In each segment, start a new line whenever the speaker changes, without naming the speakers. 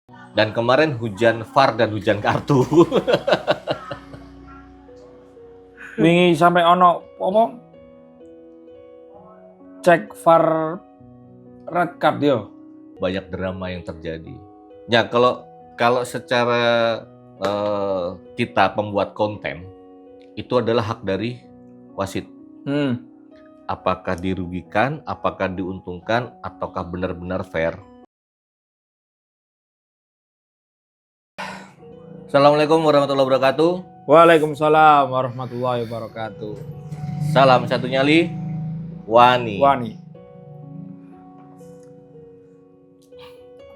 Dan kemarin hujan VAR dan hujan kartu.
Wingi sampai ono apa? Cek VAR red card yo.
Banyak drama yang terjadi. Ya kalau secara kita pembuat konten itu adalah hak dari wasit. Apakah dirugikan, apakah diuntungkan, ataukah benar-benar fair? Assalamualaikum warahmatullahi wabarakatuh.
Waalaikumsalam warahmatullahi wabarakatuh.
Salam satu nyali, Wani.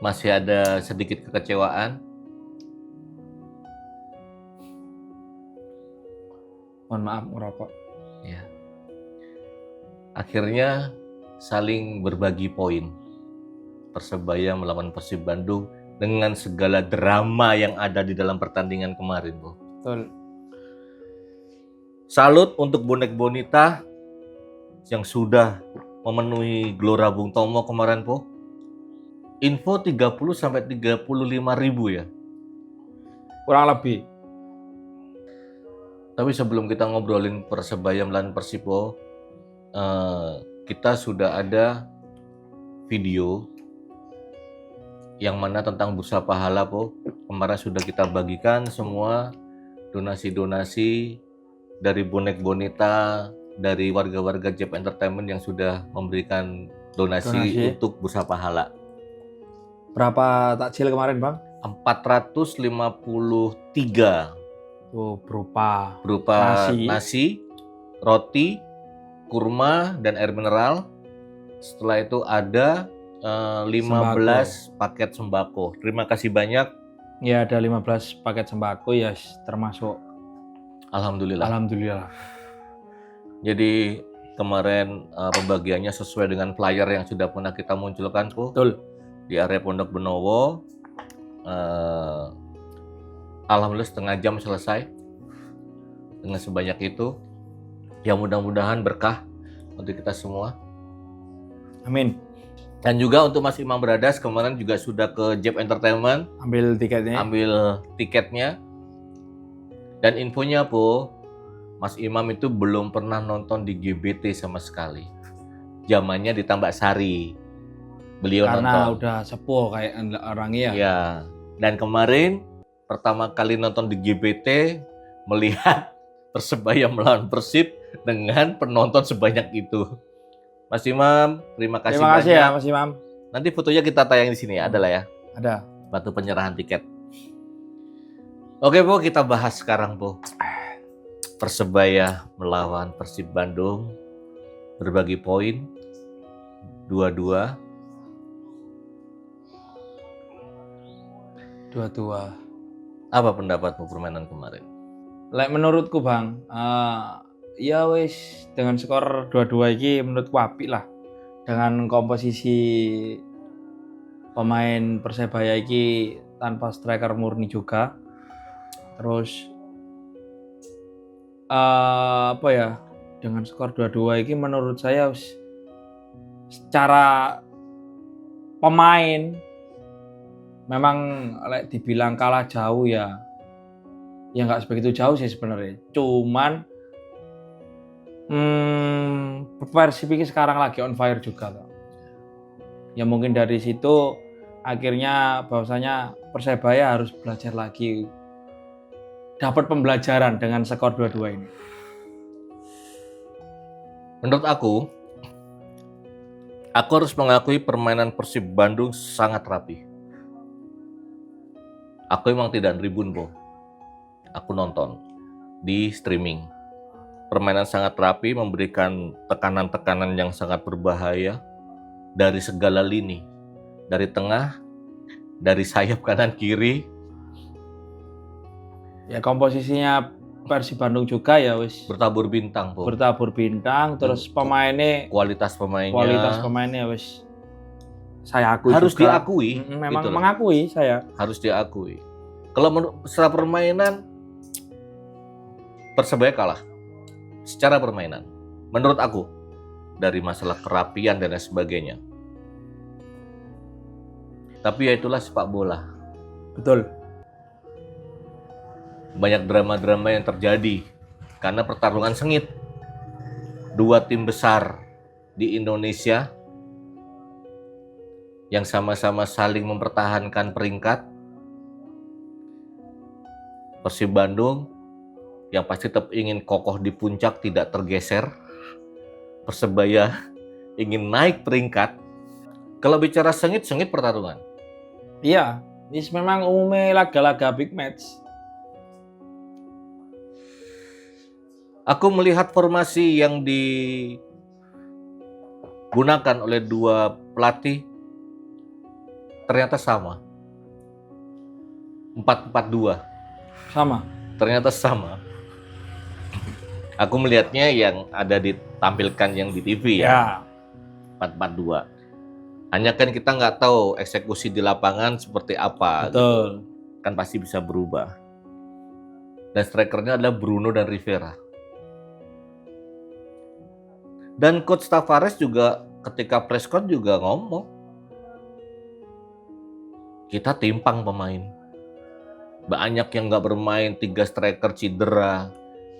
Masih ada sedikit kekecewaan.
Mohon maaf ngerokok.
Ya. Akhirnya saling berbagi poin. Persebaya melawan Persib Bandung dengan segala drama yang ada di dalam pertandingan kemarin, Bu.
Betul.
Salut untuk bonek bonita yang sudah memenuhi Gelora Bung Tomo kemarin, Po. Info 30 sampai 35 ribu ya.
Kurang lebih.
Tapi sebelum kita ngobrolin Persebaya melawan Persib, Po, kita sudah ada video yang mana tentang bursa pahala, Po. Kemarin sudah kita bagikan semua donasi-donasi dari bonek bonita, dari warga-warga Jeb Entertainment yang sudah memberikan donasi untuk bursa pahala.
Berapa takjil kemarin, Bang?
453.
Oh, berupa
nasi, roti, kurma, dan air mineral. Setelah itu ada 15 paket sembako. Terima kasih banyak.
Ya, ada 15 paket sembako ya, termasuk.
Alhamdulillah. Jadi kemarin pembagiannya sesuai dengan flyer yang sudah pernah kita munculkan, Po.
Betul.
Di area Pondok Benowo. Alhamdulillah setengah jam selesai dengan sebanyak itu. Ya mudah-mudahan berkah untuk kita semua.
Amin.
Dan juga untuk Mas Imam Bradas kemarin juga sudah ke Jeb Entertainment.
Ambil tiketnya.
Dan infonya, Po, Mas Imam itu belum pernah nonton di GBT sama sekali. Zamannya di Tambak Sari. Beliau
karena
nonton.
Udah sepuh kayak orangnya.
Ya. Dan kemarin pertama kali nonton di GBT melihat Persebaya melawan Persib dengan penonton sebanyak itu. Mas Imam, terima kasih banyak.
Terima kasih ya, Mas Imam.
Nanti fotonya kita tayang di sini ya, ada lah ya.
Ada.
Batu penyerahan tiket. Oke, Po, kita bahas sekarang, Po. Persebaya melawan Persib Bandung. Berbagi poin. 2-2. Apa pendapatmu permainan kemarin?
Menurutku, Bang, ya wis dengan skor 2-2 ini menurutku apik lah. Dengan komposisi pemain Persebaya ini tanpa striker murni juga. Terus dengan skor 2-2 ini menurut saya secara pemain memang dibilang kalah jauh ya nggak sebegitu jauh sih sebenarnya. Cuman Persib ini sekarang lagi on fire juga toh. Ya mungkin dari situ akhirnya bahwasanya Persebaya harus belajar lagi, dapat pembelajaran dengan skor 2-2 ini.
Menurut aku harus mengakui permainan Persib Bandung sangat rapi. Aku emang tidak tribun, Po. Aku nonton di streaming. Permainan sangat rapi, memberikan tekanan-tekanan yang sangat berbahaya dari segala lini. Dari tengah, dari sayap kanan kiri.
Ya komposisinya Persib Bandung juga ya wis
bertabur bintang, Po.
Bertabur bintang, terus
kualitas pemainnya
wis saya akui
harus
juga.
Diakui.
Memang gitu mengakui saya.
Harus diakui. Kalau secara permainan Persebaya kalah. Secara permainan. Menurut aku dari masalah kerapian dan lain sebagainya. Tapi ya itulah sepak bola.
Betul.
Banyak drama-drama yang terjadi karena pertarungan sengit. Dua tim besar di Indonesia yang sama-sama saling mempertahankan peringkat. Persib Bandung yang pasti tetap ingin kokoh di puncak, tidak tergeser. Persebaya ingin naik peringkat. Kalau bicara sengit pertarungan.
Iya, ini memang umumnya laga-laga big match.
Aku melihat formasi yang digunakan oleh dua pelatih ternyata sama. 4-4-2.
Sama.
Ternyata sama. Aku melihatnya yang ada ditampilkan yang di TV ya. 4-4-2. Hanya kan kita nggak tahu eksekusi di lapangan seperti apa.
Betul.
Gitu. Kan pasti bisa berubah. Dan strikernya adalah Bruno dan Rivera. Dan Coach Tavares juga ketika press con juga ngomong, kita timpang pemain. Banyak yang nggak bermain, 3 striker cedera,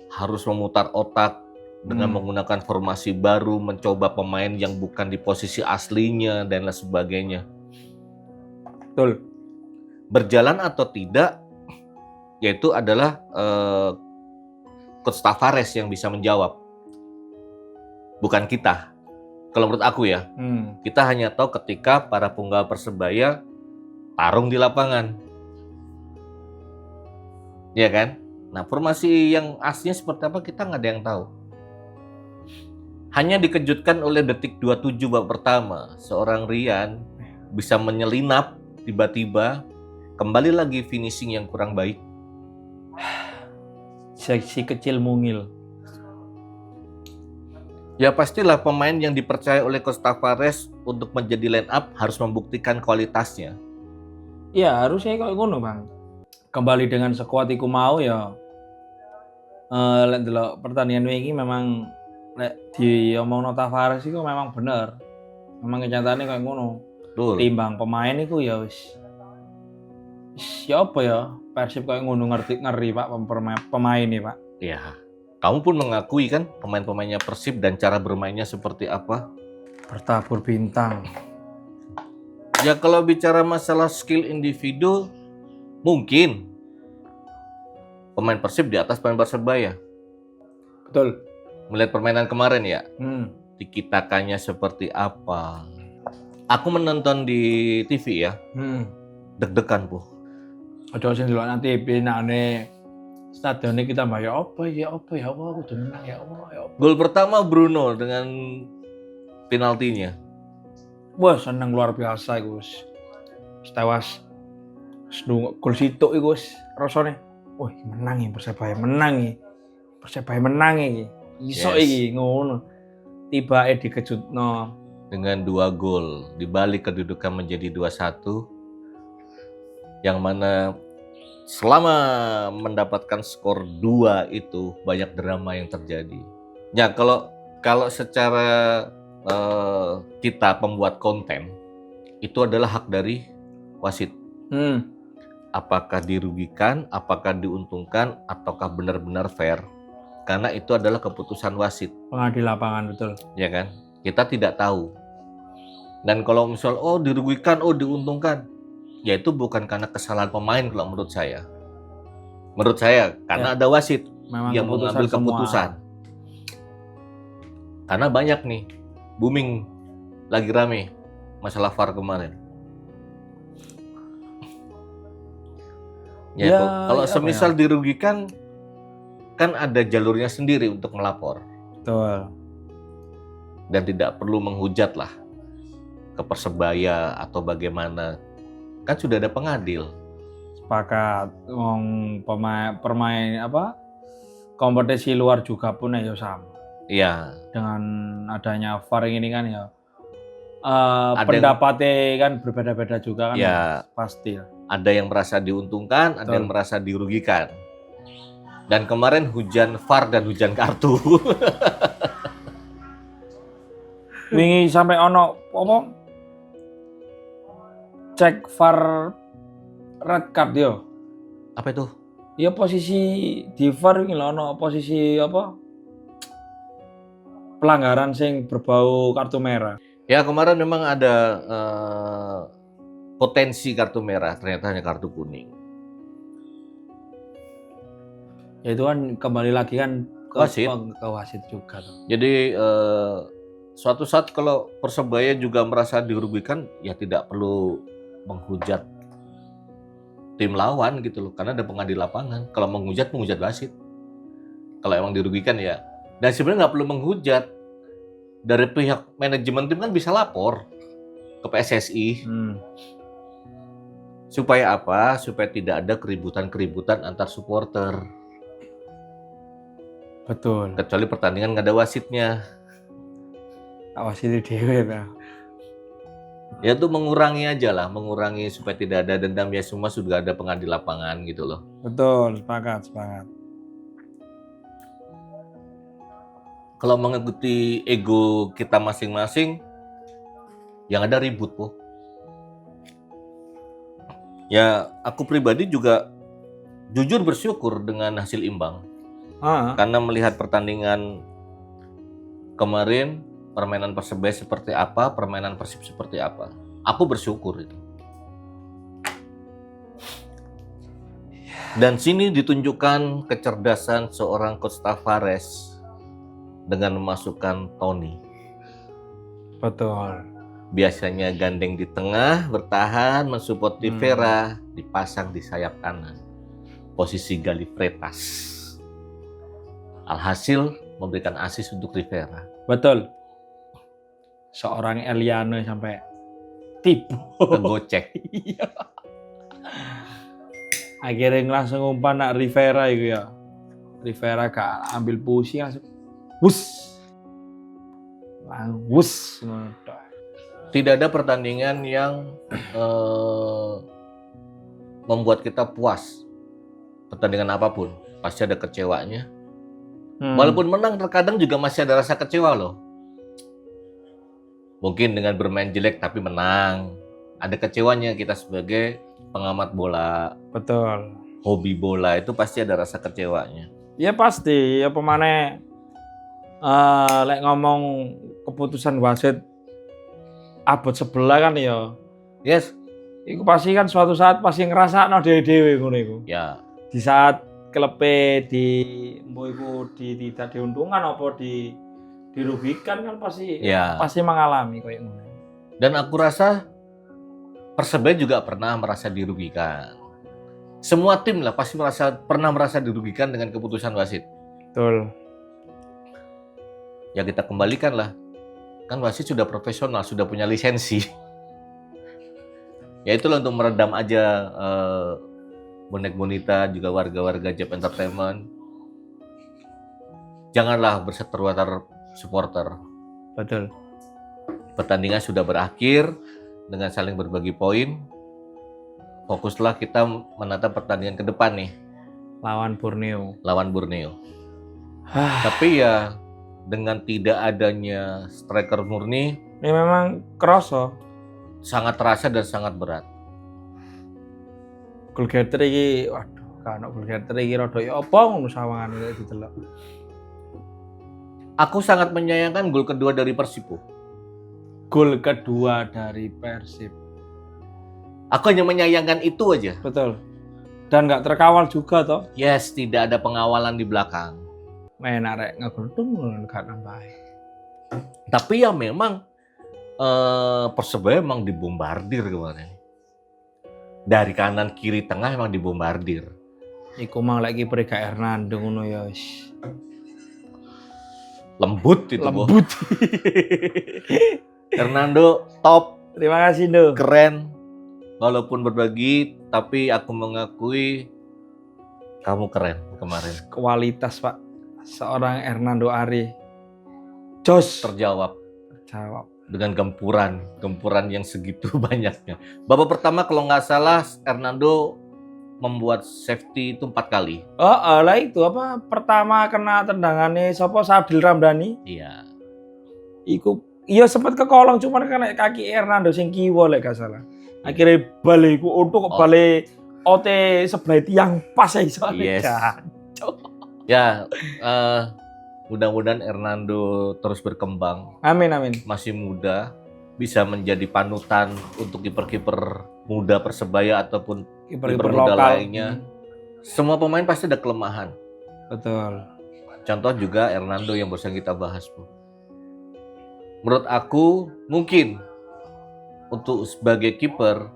harus memutar otak dengan menggunakan formasi baru, mencoba pemain yang bukan di posisi aslinya, dan lain sebagainya.
Betul.
Berjalan atau tidak, yaitu adalah Coach Tavares yang bisa menjawab. Bukan kita. Kalau menurut aku ya, kita hanya tahu ketika para punggawa Persebaya tarung di lapangan. Ya kan? Nah, formasi yang aslinya seperti apa kita nggak ada yang tahu. Hanya dikejutkan oleh detik 27 babak pertama, seorang Rian bisa menyelinap tiba-tiba, kembali lagi finishing yang kurang baik.
Si kecil mungil.
Ya pastilah pemain yang dipercaya oleh Coach Tavares untuk menjadi line up harus membuktikan kualitasnya.
Iya, harusnya kayak ngono, Bang. Kembali dengan sekuat iku mau ya. Lek delok pertandingan ini memang lek diomongno Tavares iku memang bener. Memang kenyataannya kayak ngono.
Betul.
Timbang pemain iku ya wis ya apa ya? Persib kayak ngono ngeri Pak pemain nih, Pak.
Ya. Kamu pun mengakui kan pemain-pemainnya Persib dan cara bermainnya seperti apa?
Bertabur bintang.
Ya kalau bicara masalah skill individu, mungkin pemain Persib di atas pemain Persebaya.
Betul.
Melihat permainan kemarin ya, tiki-takanya seperti apa. Aku menonton di TV ya, deg-degan Bu.
Aduh sing delok nanti binane stadionnya kita bayar apa ya Allah udah menang ya Allah.
Gol pertama Bruno dengan penaltinya.
Wah seneng luar biasa Gus. Tewas. Gol situ Gus rasane. Wah menang ya Persebaya menang ya. Persebaya menang iki. Iso iki ngono. Tibake dikejutno
dengan 2 gol dibalik kedudukan menjadi 2-1. Yang mana selama mendapatkan skor 2 itu banyak drama yang terjadi. Ya kalau secara kita pembuat konten itu adalah hak dari wasit. Apakah dirugikan, apakah diuntungkan, ataukah benar-benar fair? Karena itu adalah keputusan wasit.
Pengadil lapangan betul.
Ya kan? Kita tidak tahu. Dan kalau misal dirugikan, diuntungkan, ya itu bukan karena kesalahan pemain kalau menurut saya. Menurut saya karena ada wasit
memang
yang mengambil keputusan. Karena banyak nih booming lagi rame masalah VAR kemarin. Ya, kalau semisal dirugikan kan ada jalurnya sendiri untuk melapor.
Betul.
Dan tidak perlu menghujat lah ke Persebaya atau bagaimana. Kan sudah ada pengadil.
Sepakat. Permain kompetisi luar juga pun ya sama.
Iya.
Dengan adanya VAR ini kan ya pendapatnya kan berbeda-beda juga kan.
Ya,
pasti.
Ada yang merasa diuntungkan, ada yang merasa dirugikan. Dan kemarin hujan VAR dan hujan kartu.
Wingi sampai ono cek VAR red card yo.
Apa itu?
Ya posisi di VAR iki lho ono posisi apa? Pelanggaran sing berbau kartu merah.
Ya kemarin memang ada potensi kartu merah, ternyata hanya kartu kuning.
Ya itu kan kembali lagi kan
Wasit.
ke wasit juga tuh.
Jadi suatu saat kalau Persebaya juga merasa dirugikan, ya tidak perlu menghujat tim lawan gitu loh, karena ada pengadil lapangan. Kalau menghujat wasit. Kalau emang dirugikan ya. Dan sebenarnya nggak perlu menghujat. Dari pihak manajemen tim kan bisa lapor ke PSSI. Supaya apa? Supaya tidak ada keributan-keributan antar supporter.
Betul.
Kecuali pertandingan nggak ada wasitnya.
Wasit dhewe ta.
Ya itu mengurangi aja lah, mengurangi supaya tidak ada dendam, ya semua sudah ada pengadil lapangan gitu loh.
Betul, sepakat.
Kalau mengikuti ego kita masing-masing, yang ada ribut po. Ya aku pribadi juga jujur bersyukur dengan hasil imbang. Karena melihat pertandingan kemarin, permainan Persebaya seperti apa, permainan Persib seperti apa. Aku bersyukur itu. Dan sini ditunjukkan kecerdasan seorang Coach Tavares dengan memasukkan Tony.
Betul.
Biasanya gandeng di tengah, bertahan, mensupport Rivera, dipasang di sayap kanan. Posisi Galifretas. Alhasil memberikan asis untuk Rivera.
Betul. Seorang Eliano sampai tipu.
Kegocek.
Iya. Akhirnya langsung umpan nak Rivera itu ya. Rivera gak ambil pusing langsung wus.
Tidak ada pertandingan yang membuat kita puas. Pertandingan apapun pasti ada kecewanya. Walaupun menang terkadang juga masih ada rasa kecewa loh. Mungkin dengan bermain jelek tapi menang. Ada kecewanya kita sebagai pengamat bola.
Betul.
Hobi bola itu pasti ada rasa kecewanya.
Ya pasti, ya pemane lek ngomong keputusan wasit abot sebelah kan ya.
Yes.
Iku pasti kan suatu saat pasti ngrasakno dhewe-dhewe ngono iku.
Ya.
Di saat klepe tidak diuntungkan apa dirugikan kan pasti pasti mengalami kayak ngono.
Dan aku rasa Persebaya juga pernah merasa dirugikan. Semua tim lah pasti pernah merasa dirugikan dengan keputusan wasit.
Betul.
Ya kita kembalikan lah. Kan wasit sudah profesional, sudah punya lisensi. Ya itulah untuk meredam aja bonek bonita juga warga-warga Jeb Entertainment. Janganlah berseteru-teru supporter.
Betul.
Pertandingan sudah berakhir dengan saling berbagi poin. Fokuslah kita menatap pertandingan ke depan nih.
Lawan Borneo.
Tapi ya dengan tidak adanya striker murni,
ini memang kerasa.
Sangat terasa dan sangat berat.
Gol getter iki, waduh, kan gol getter iki rada ya apa ngono sawangan iki ditelok.
Aku sangat menyayangkan gol kedua dari Persib.
Gol kedua dari Persib.
Aku hanya menyayangkan itu aja.
Betul. Dan nggak terkawal juga toh.
Yes, tidak ada pengawalan di belakang.
Main arek ngegultung gak nambahi.
Tapi ya memang Persebaya memang dibombardir kemarin. Dari kanan, kiri, tengah memang dibombardir.
Iku mang lagi Prega Hernando ngono ya wis.
Lembut itu,
Lembut.
Hernando top.
Terima kasih, Ndo.
Keren. Walaupun berbagi, tapi aku mengakui kamu keren kemarin.
Kualitas, Pak. Seorang Hernando Ari. Jos.
Terjawab. Dengan gempuran yang segitu banyaknya. Babak pertama kalau nggak salah Hernando membuat safety itu 4 kali.
Oh, lah itu apa? Pertama kena tendangannya siapa? Sadil Ramdhani.
Iya.
Iku iya sempat ke kolong cuman kena kaki Hernando sing kiwa lek gak salah. Akhirnya balik untuk balik OT sebelah tiang pas ya iso.
Yes.
Jancuk.
Ya, mudah-mudahan Hernando terus berkembang.
Amin amin.
Masih muda, bisa menjadi panutan untuk kiper-kiper muda Persebaya ataupun
Kiper-kiper
muda
lokal.
lainnya. Semua pemain pasti ada kelemahan.
Betul.
Contoh juga Hernando yang barusan kita bahas, Bu. Menurut aku mungkin untuk sebagai kiper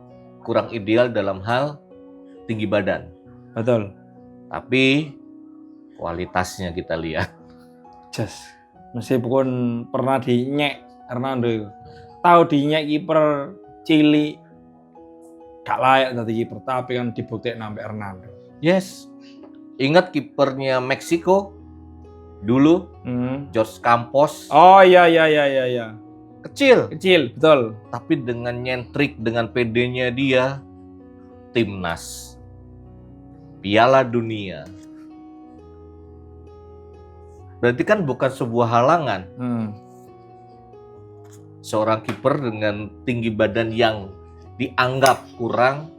kurang ideal dalam hal tinggi badan.
Betul.
Tapi kualitasnya kita lihat.
Jas. Meskipun pernah dinyek Hernando itu. Tahu dinyek kiper cilik gak layak jadi kiper, tapi kan dibuktikan sampai Hernando.
Yes. Ingat kipernya Meksiko dulu, George Campos.
Oh iya.
Kecil,
Kecil, betul.
tapi dengan nyentrik, dengan pedenya dia, timnas, Piala Dunia. Berarti kan bukan sebuah halangan. Seorang kiper dengan tinggi badan yang dianggap kurang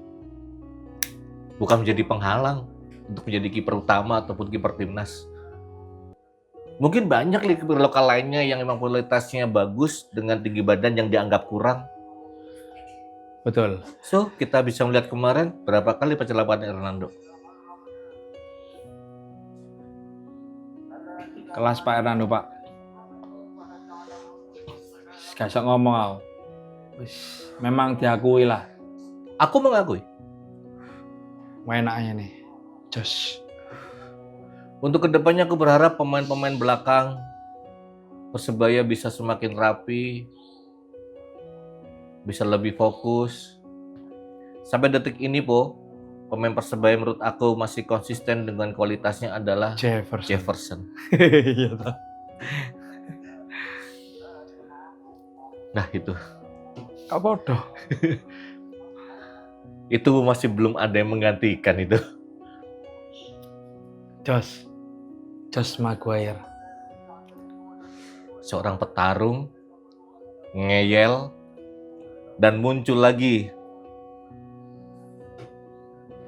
bukan menjadi penghalang untuk menjadi kiper utama ataupun kiper timnas. Mungkin banyak kiper lokal lainnya yang memang kualitasnya bagus dengan tinggi badan yang dianggap kurang.
Betul.
So, kita bisa melihat kemarin berapa kali pencelapan Hernando.
Kelas Pak Hernando, Pak. Gak usah ngomong aku. Memang diakui lah.
Aku mengakui.
Enaknya nih. Jos.
Untuk kedepannya aku berharap pemain-pemain belakang Persebaya bisa semakin rapi, bisa lebih fokus. Sampai detik ini, Po, pemain Persebaya menurut aku masih konsisten dengan kualitasnya adalah Jefferson.
Iya toh.
Nah itu.
Kak bodoh.
Itu masih belum ada yang menggantikan itu.
Josh Maguire.
Seorang petarung, ngeyel, dan muncul lagi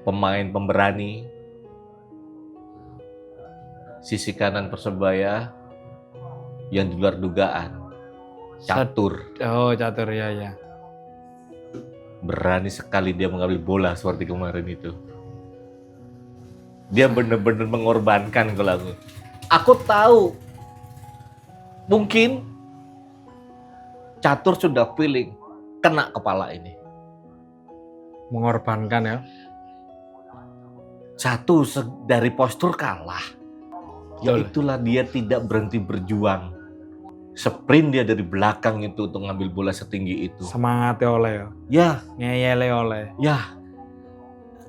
pemain pemberani. Sisi kanan Persebaya yang di luar dugaan. Catur.
Oh, catur ya.
Berani sekali dia mengambil bola seperti kemarin itu. Dia benar-benar mengorbankan kalau aku. Aku tahu mungkin Catur sudah feeling kena kepala ini.
Mengorbankan ya.
Satu dari postur kalah. Ya
Betul.
itulah dia tidak berhenti berjuang. Sprint dia dari belakang itu untuk ngambil bola setinggi itu.
Semangatnya oleh ya.
Ya,
Ngeyele oleh.
ya.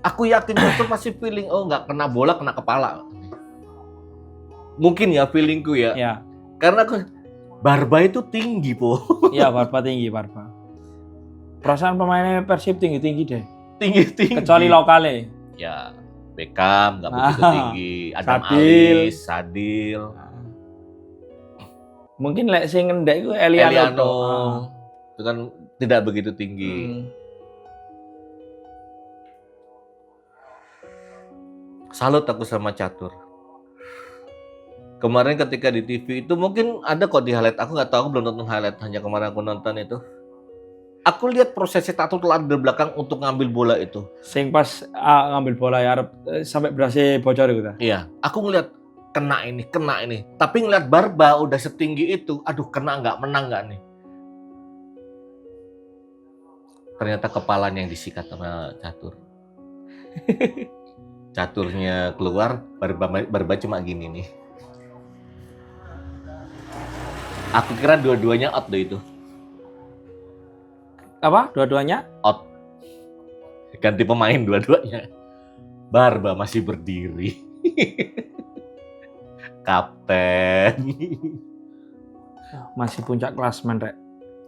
Aku yakin Catur pasti feeling, oh nggak kena bola, kena kepala. Mungkin ya feelingku ya.
Ya.
Karena Barba itu tinggi, Po.
Iya, Barba tinggi, Barba. Perasaan pemainnya Persib tinggi-tinggi deh.
Tinggi-tinggi.
Kecuali lokalnya.
Ya, Beckham nggak begitu tinggi. Adam
Sadil.
Alis, Sadil.
Mungkin lek sing ngendek iku Eliano.
Eliano. Itu kan tidak begitu tinggi. Salut aku sama Catur. Kemarin ketika di TV itu mungkin ada kok di highlight. Aku nggak tahu, aku belum nonton highlight. Hanya kemarin aku nonton itu. Aku lihat prosesnya Catur telah dari belakang untuk ngambil bola itu.
Sing pas ngambil bola ya sampai berhasil bocor gitu.
Iya, aku ngeliat kena ini. Tapi ngeliat Barba udah setinggi itu, aduh kena nggak, menang nggak nih. Ternyata kepalanya yang disikat sama Catur. Caturnya keluar, Barba cuma gini nih. Aku kira dua-duanya out deh itu.
Apa? Dua-duanya?
Out. Ganti pemain dua-duanya. Barba masih berdiri. Kapten.
Masih puncak klasemen, Rek.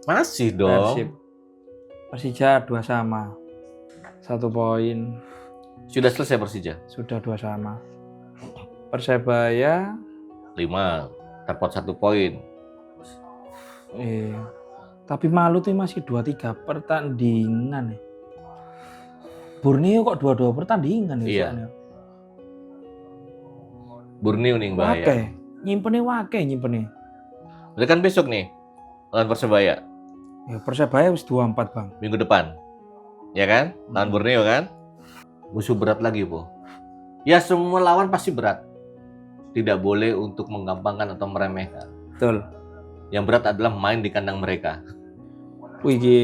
Masih dong.
Persib. Persija 2 sama. 1 poin.
Sudah selesai Persija?
Sudah 2 sama. Persebaya
5. Terpot 1 poin.
Tapi malu tuh masih 2-3 pertandingan. Borneo kok 2-2 pertandingan
Iya.
ya.
Borneo nih bahaya.
Wake, nyimpennya.
Berarti kan besok nih lawan Persebaya
Ya Persebaya wis 2-4, Bang.
minggu depan. Ya kan? Lawan Borneo kan? Musuh berat lagi, Po. Ya semua lawan pasti berat. Tidak boleh untuk menggampangkan atau meremehkan.
Betul.
Yang berat adalah main di kandang mereka.
Wih, iki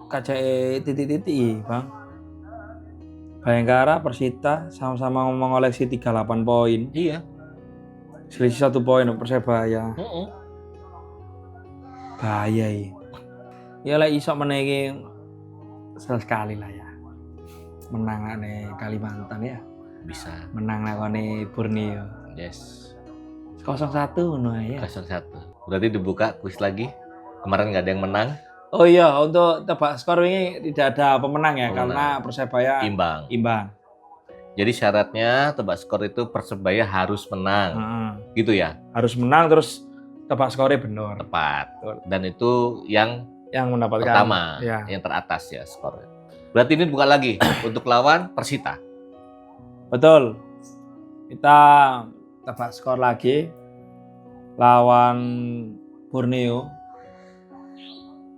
KCE titik-titik, Bang. Bayangkara, Persita sama-sama mengoleksi 38 poin.
Iya.
Selisih 1 poin Persebaya.
Heeh.
Bahaya ya. Ya lah iso menegi sekali lah ya. Menang nih Kalimantan ya.
Bisa.
Menang nih Borneo.
Yes.
0-1 no ya.
0-1. Berarti dibuka kuis lagi. Kemarin nggak ada yang menang.
Oh iya, untuk tebak skor ini tidak ada pemenang ya,
Pemenang.
karena Persebaya
Imbang. Jadi syaratnya tebak skor itu Persebaya harus menang. Gitu ya?
Harus menang terus tebak skornya benar.
Tepat.
Betul.
Dan itu yang
Yang mendapatkan
pertama,
ya.
yang teratas ya skornya. Berarti ini buka lagi untuk lawan Persita.
Betul. Kita tebak skor lagi lawan Borneo.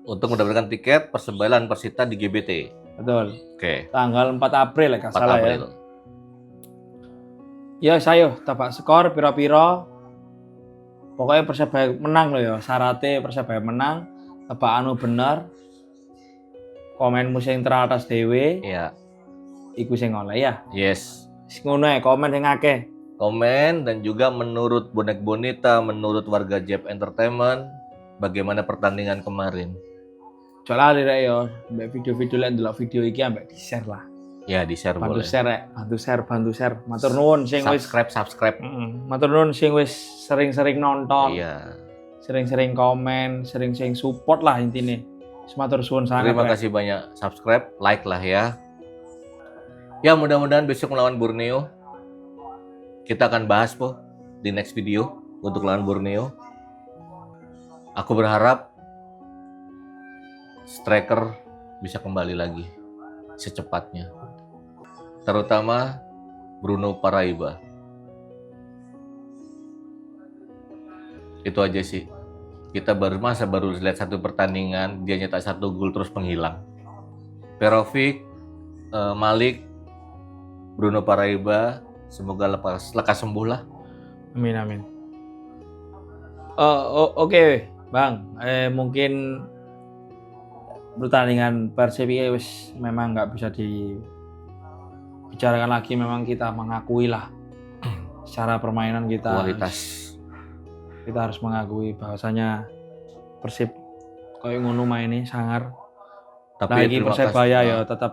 Untuk mendapatkan tiket Persebaya lawan Persita di GBT.
Betul.
Oke.
Tanggal 4 April ya,
4
salah
April.
ya. Ya, saya tebak skor piro-piro. Pokoknya Persebaya menang loh ya. Syaratnya Persebaya menang. Tebak anu bener. Komenmu sing teratas dhewe,
Iya.
iku sing oleh ya.
Yes.
Sing ngono ya, komen sing akeh.
Komen dan juga menurut Bonek Bonita, menurut warga Jeb Entertainment, bagaimana pertandingan kemarin?
Coba rek yo, mbek video-video lain delok video iki ambek di-share lah.
Ya, di-share
Bantu
boleh.
share rek, bantu share. Matur nuwun sing wis
Subscribe.
Matur nuwun sing wis sering-sering nonton,
Iya.
sering-sering komen, sering-sering support lah intine. Matur suwun sangat.
Terima
rek.
kasih banyak. Subscribe, like lah ya. Ya, mudah-mudahan besok melawan Borneo. Kita akan bahas po di next video untuk lawan Borneo. Aku berharap striker bisa kembali lagi secepatnya. Terutama Bruno Paraiba. Itu aja sih. Kita baru lihat satu pertandingan, dia nyetak 1 gol terus menghilang. Perovic, Malik, Bruno Paraiba, semoga lekas sembuh lah.
Amin. Oke, Bang. Mungkin pertandingan Persib ini wis memang nggak bisa dibicarakan lagi. Memang kita mengakui lah secara permainan kita.
Kualitas.
Kita harus mengakui bahwasanya Persib kayak ngono main ini sangar.
Tapi
Lagi
terima
Persebaya
kasih.
ya tetap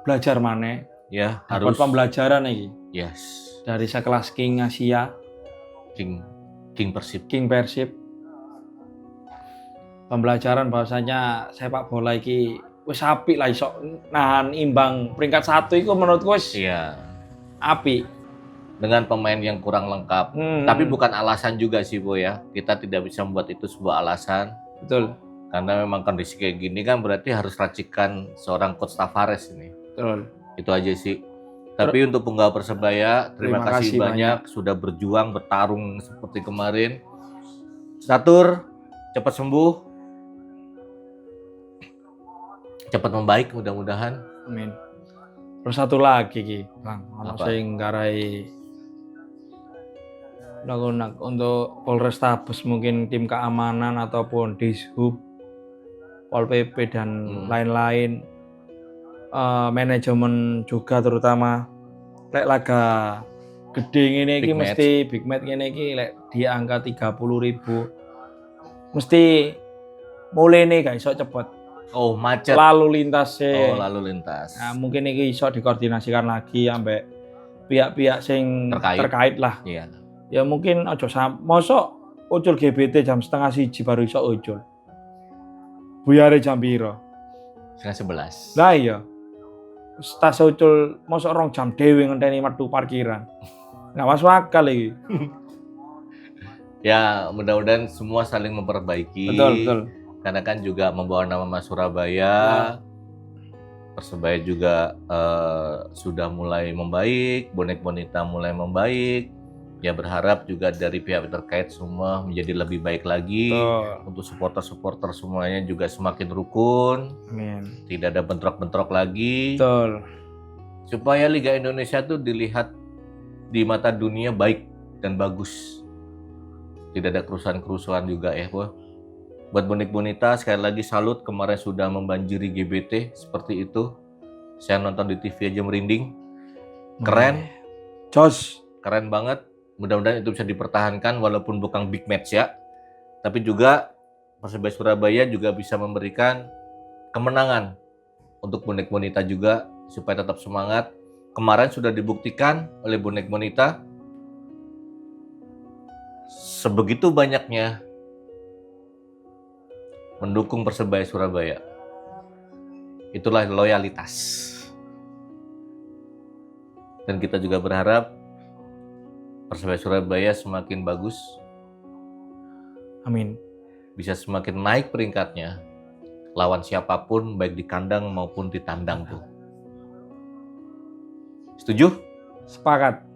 belajar mana.
Ya,
Harus
harus.
pembelajaran nih
Yes.
dari sekelas King Asia,
King Persib.
King Persib. Pembelajaran bahwasanya sepak bola iki wis apik lah iso nahan imbang peringkat 1 itu menurutku wis
Iya.
apik.
Dengan pemain yang kurang lengkap. Tapi bukan alasan juga sih, Bo ya. Kita tidak bisa membuat itu sebuah alasan.
Betul.
Karena memang kondisi kayak gini kan berarti harus racikan seorang coach Tavares ini.
Betul.
Itu aja sih. Tapi untuk penggawa Persebaya, terima kasih banyak sudah berjuang, bertarung seperti kemarin. Catur, cepat sembuh. Cepat membaik mudah-mudahan.
Amin. Terus satu lagi Ki, Bang, ono
Apa?
sing ngarai unek-unek untuk Polrestabes mungkin tim keamanan ataupun Dishub, Pol PP dan lain-lain, manajemen juga terutama lek laga gede ngene iki
Big match.
mesti big match ngene iki lek di angka 30.000 mesti mulai gak iso cepet
Oh, macet.
lalu lintas
Oh, lalu lintas.
Nah, mungkin ini iso dikoordinasikan lagi ambek pihak-pihak sing terkait lah.
Iya.
Ya mungkin ojo mosok ucul GBT jam 10:30 baru iso ucul. Buyare jam piro?
11.
Lah iya. Tas ucul mosok 2 jam dhewe ngenteni metu parkiran. Nggak masuk akal iki.
Ya, mudah-mudahan semua saling memperbaiki.
Betul.
Karena kan juga membawa nama Mas Surabaya. Persebaya juga sudah mulai membaik, bonek bonita mulai membaik. Ya berharap juga dari pihak terkait semua menjadi lebih baik lagi.
Betul.
Untuk supporter-supporter semuanya juga semakin rukun,
Amin.
tidak ada bentrok-bentrok lagi.
Betul.
Supaya Liga Indonesia tuh dilihat di mata dunia baik dan bagus. Tidak ada kerusuhan-kerusuhan juga ya, Po. Buat bonek bonita sekali lagi salut, kemarin sudah membanjiri GBT seperti itu. Saya nonton di TV aja merinding. Keren,
Jos.
keren banget. Mudah-mudahan itu bisa dipertahankan walaupun bukan big match ya. Tapi juga Persebaya Surabaya juga bisa memberikan kemenangan untuk bonek bonita juga supaya tetap semangat. Kemarin sudah dibuktikan oleh bonek bonita sebegitu banyaknya mendukung Persebaya Surabaya. Itulah loyalitas. Dan kita juga berharap Persebaya Surabaya semakin bagus,
Amin.
bisa semakin naik peringkatnya lawan siapapun baik di kandang maupun di tandang tuh. Setuju?
Sepakat.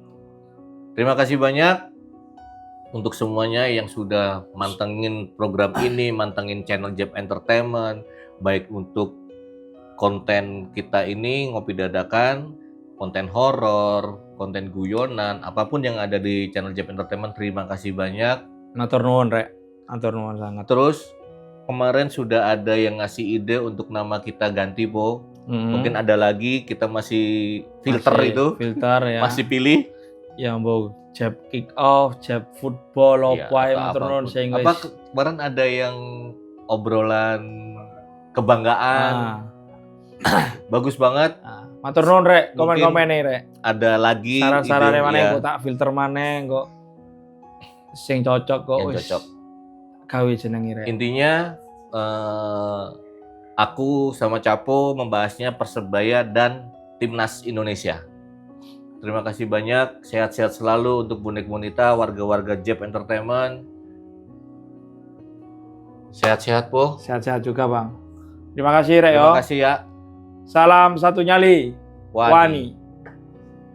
Terima kasih banyak untuk semuanya yang sudah mantengin program ini, mantengin channel Jeb Entertainment, baik untuk konten kita ini ngopi dadakan, konten horor, konten guyonan, apapun yang ada di channel Jeb Entertainment. Terima kasih banyak.
Matur nuwun, Rek. Matur nuwun sangat.
Terus kemarin sudah ada yang ngasih ide untuk nama kita ganti, Po. Mungkin ada lagi, kita masih filter
Masih
itu,
filter ya.
masih pilih.
Ya mbok jab kick off, jab football
Ya,
apa ae
atau
matur nuwun
apapun.
sing
Apa
wis.
kemarin ada yang obrolan kebanggaan, bagus banget.
Matur nuwun, Rek.
Mungkin
Komen-komen nih, Rek.
Ada lagi
Saran-sarane
ide,
maneh
ya,
kok tak filter maneh kok sing cocok kok
yang
wis
cocok.
gawe jenenge, Rek.
Intinya aku sama Capo membahasnya Persebaya dan Timnas Indonesia. Terima kasih banyak, sehat-sehat selalu untuk bonek bonita, warga-warga Jeb Entertainment. Sehat-sehat, Po.
Sehat-sehat juga, Bang. Terima kasih, Rek.
Terima
Yo.
kasih ya.
Salam satu nyali.
Wani.
Wani.